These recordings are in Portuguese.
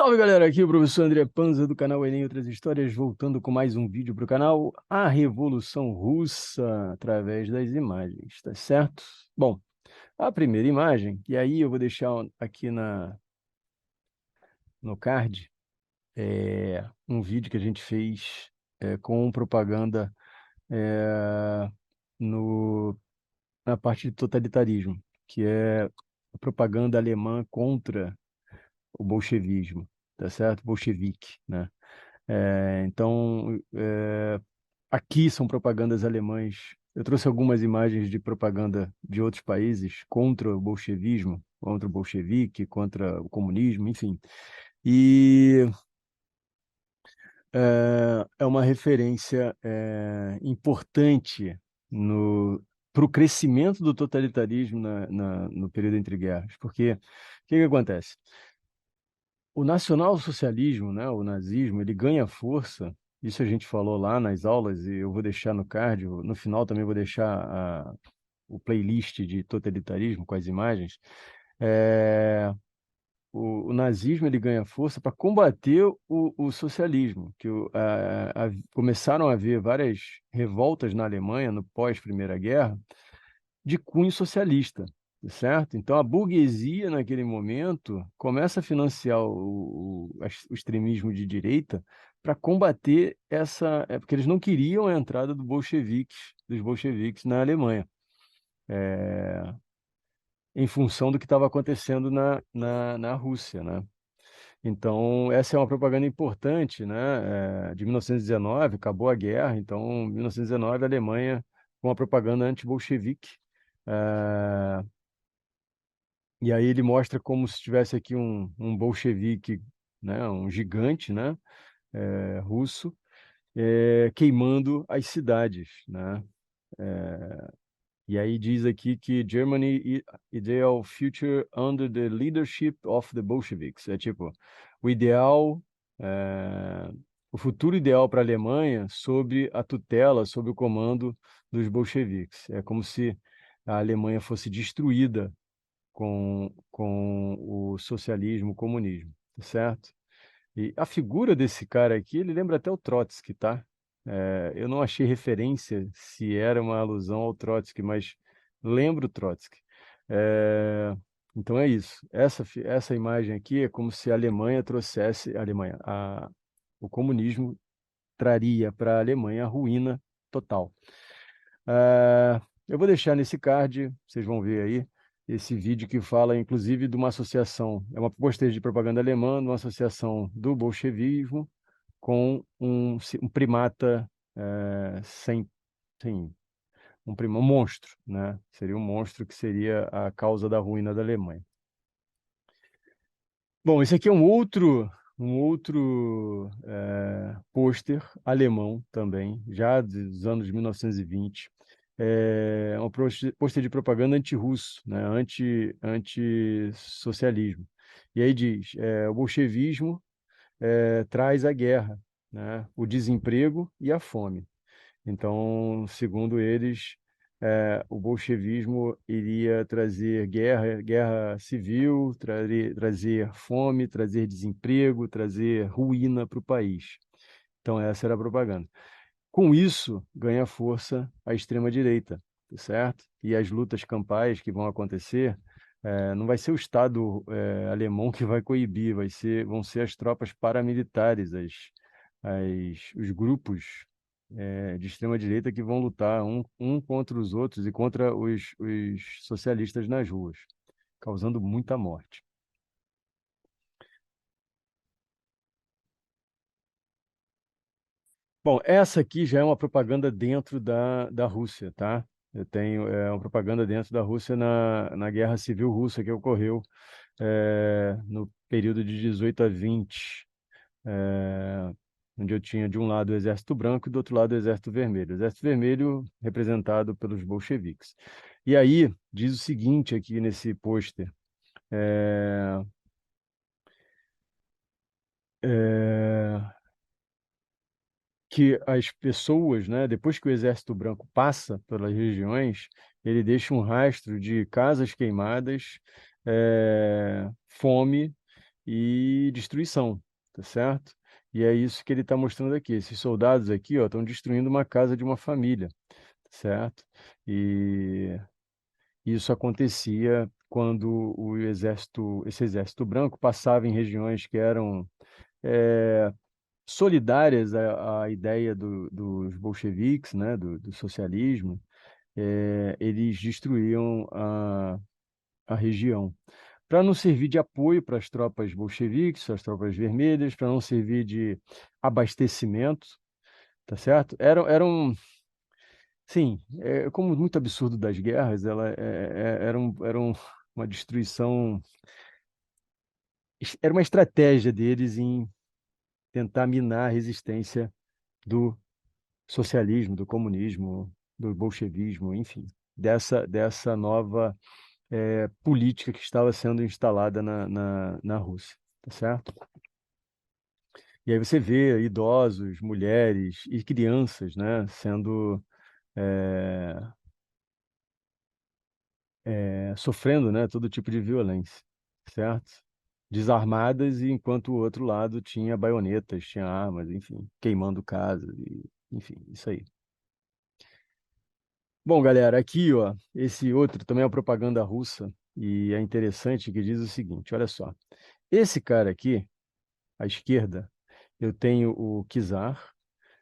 Salve galera, aqui é o professor André Panza do canal Enem e Outras Histórias, voltando com mais um vídeo para o canal, a Revolução Russa, através das imagens, tá certo? Bom, a primeira imagem, e aí eu vou deixar aqui no card, um vídeo que a gente fez com propaganda é, no, na parte de totalitarismo, que é a propaganda alemã contra o bolchevismo, tá certo? Bolchevique, né? Então, aqui são propagandas alemãs. Eu trouxe algumas imagens de propaganda de outros países contra o bolchevismo, contra o bolchevique, contra o comunismo, enfim. E é uma referência importante para o crescimento do totalitarismo no período entre guerras. Porque o que acontece? O nacionalsocialismo, né, o nazismo, ele ganha força. Isso a gente falou lá nas aulas e eu vou deixar no card. No final também vou deixar o playlist de totalitarismo com as imagens. É, o nazismo ele ganha força para combater o socialismo, que começaram a haver várias revoltas na Alemanha no pós-Primeira Guerra de cunho socialista, certo? Então a burguesia naquele momento começa a financiar o extremismo de direita para combater porque eles não queriam a entrada dos bolcheviques na Alemanha, em função do que estava acontecendo na Rússia, né? Então, essa é uma propaganda importante, né? De 1919, acabou a guerra, então, em 1919, a Alemanha com uma propaganda anti-bolchevique. eh, E aí ele mostra como se tivesse aqui um bolchevique, né, um gigante, né, russo, queimando as cidades, né? E aí diz aqui que Germany ideal future under the leadership of the Bolsheviks. É tipo, o ideal, é, o futuro ideal para a Alemanha sob a tutela, sob o comando dos bolcheviques. É como se a Alemanha fosse destruída com o socialismo, o comunismo, tá certo? E a figura desse cara aqui, ele lembra até o Trotsky, tá? Eu não achei referência se era uma alusão ao Trotsky, mas lembro o Trotsky. É, então é isso. Essa imagem aqui é como se a Alemanha trouxesse, a Alemanha, o comunismo traria para a Alemanha a ruína total. Eu vou deixar nesse card, vocês vão ver aí, esse vídeo que fala, inclusive, de uma associação, é uma pôster de propaganda alemã, de uma associação do bolchevismo com um primata sem um monstro, né? Seria um monstro que seria a causa da ruína da Alemanha. Bom, esse aqui é um outro pôster alemão também, já dos anos 1920. Um pôster de propaganda anti-russo, né? Anti-socialismo. E aí diz, o bolchevismo traz a guerra, né? O desemprego e a fome. Então, segundo eles, o bolchevismo iria trazer guerra civil, trazer fome, trazer desemprego, trazer ruína para o país. Então, essa era a propaganda. Com isso, ganha força a extrema-direita, tá certo? E as lutas campais que vão acontecer, não vai ser o Estado alemão que vai coibir, vão ser as tropas paramilitares, os grupos de extrema-direita que vão lutar um contra os outros e contra os socialistas nas ruas, causando muita morte. Bom, essa aqui já é uma propaganda dentro da Rússia, tá? Eu tenho uma propaganda dentro da Rússia na Guerra Civil Russa que ocorreu no período de 18 a 20, eh, onde eu tinha de um lado o Exército Branco e do outro lado o Exército Vermelho. O Exército Vermelho representado pelos bolcheviques. E aí diz o seguinte aqui nesse pôster. eh, eh, que as pessoas, né, depois que o Exército Branco passa pelas regiões, ele deixa um rastro de casas queimadas, fome e destruição, tá certo? E é isso que ele está mostrando aqui. Esses soldados aqui, ó, estão destruindo uma casa de uma família, tá certo? E isso acontecia quando esse exército branco passava em regiões que eram eh, solidárias à ideia dos bolcheviques, né, do socialismo. Eles destruíam a região para não servir de apoio para as tropas bolcheviques, as tropas vermelhas, para não servir de abastecimento, tá certo? Sim, como muito absurdo das guerras, uma destruição, era uma estratégia deles em tentar minar a resistência do socialismo, do comunismo, do bolchevismo, enfim, dessa nova política que estava sendo instalada na Rússia, tá certo? E aí você vê idosos, mulheres e crianças, né, sendo eh, sofrendo, né, todo tipo de violência, certo? Desarmadas, e enquanto o outro lado tinha baionetas, tinha armas, enfim, queimando casas, enfim, isso aí. Bom, galera, aqui, ó, esse outro também é uma propaganda russa e é interessante, que diz o seguinte, olha só. Esse cara aqui, à esquerda, eu tenho o czar,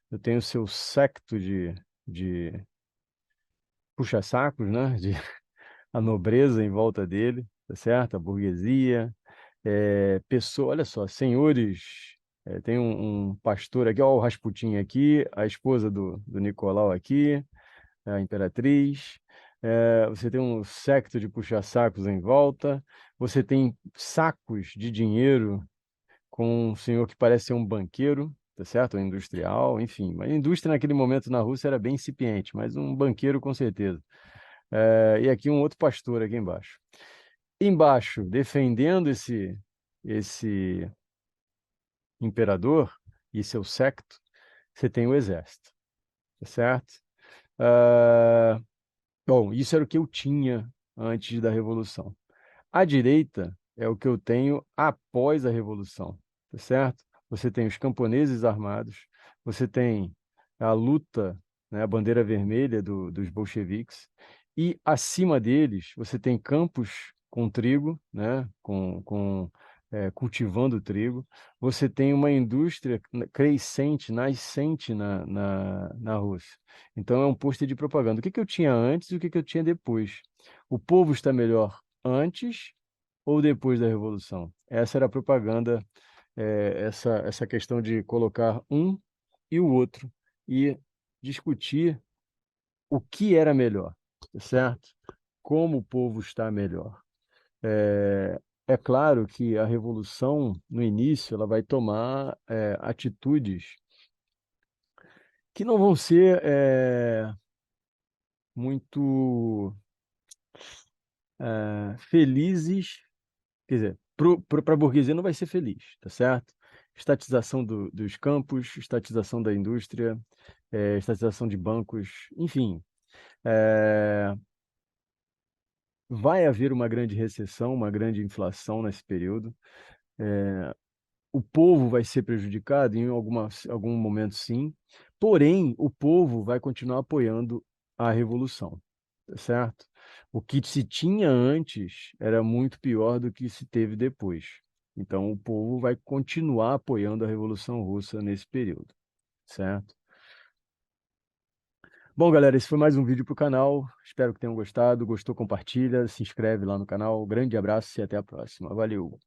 eu tenho o seu séquito de puxa-sacos, né? De, a nobreza em volta dele, tá certo? A burguesia, pessoa, olha só, senhores, tem um pastor aqui, ó, o Rasputin aqui, a esposa do Nicolau aqui, a imperatriz. Você tem um séquito de puxa-sacos em volta, você tem sacos de dinheiro com um senhor que parece ser um banqueiro, tá certo? Um industrial, enfim. Mas a indústria naquele momento na Rússia era bem incipiente, mas um banqueiro com certeza. E aqui um outro pastor aqui embaixo. Embaixo, defendendo esse imperador e seu séquito, você tem o exército, tá certo? Ah, bom, isso era o que eu tinha antes da Revolução. À direita é o que eu tenho após a Revolução, tá certo? Você tem os camponeses armados, você tem a luta, né, a bandeira vermelha dos bolcheviques, e acima deles você tem campos com trigo, né, cultivando trigo. Você tem uma indústria crescente, nascente na Rússia. Então é um pôster de propaganda. O que que eu tinha antes e o que que eu tinha depois? O povo está melhor antes ou depois da Revolução? Essa era a propaganda, essa questão de colocar um e o outro e discutir o que era melhor, tá certo? Como o povo está melhor. É, é claro que a Revolução, no início, ela vai tomar atitudes que não vão ser muito felizes. Quer dizer, para a burguesia não vai ser feliz, tá certo? Estatização dos campos, estatização da indústria, estatização de bancos, enfim. eh, Vai haver uma grande recessão, uma grande inflação nesse período. O povo vai ser prejudicado em algum momento, sim, porém, o povo vai continuar apoiando a revolução, tá certo? O que se tinha antes era muito pior do que se teve depois. Então, o povo vai continuar apoiando a Revolução Russa nesse período, certo? Bom, galera, esse foi mais um vídeo para o canal. Espero que tenham gostado. Gostou, compartilha, se inscreve lá no canal. Grande abraço e até a próxima. Valeu!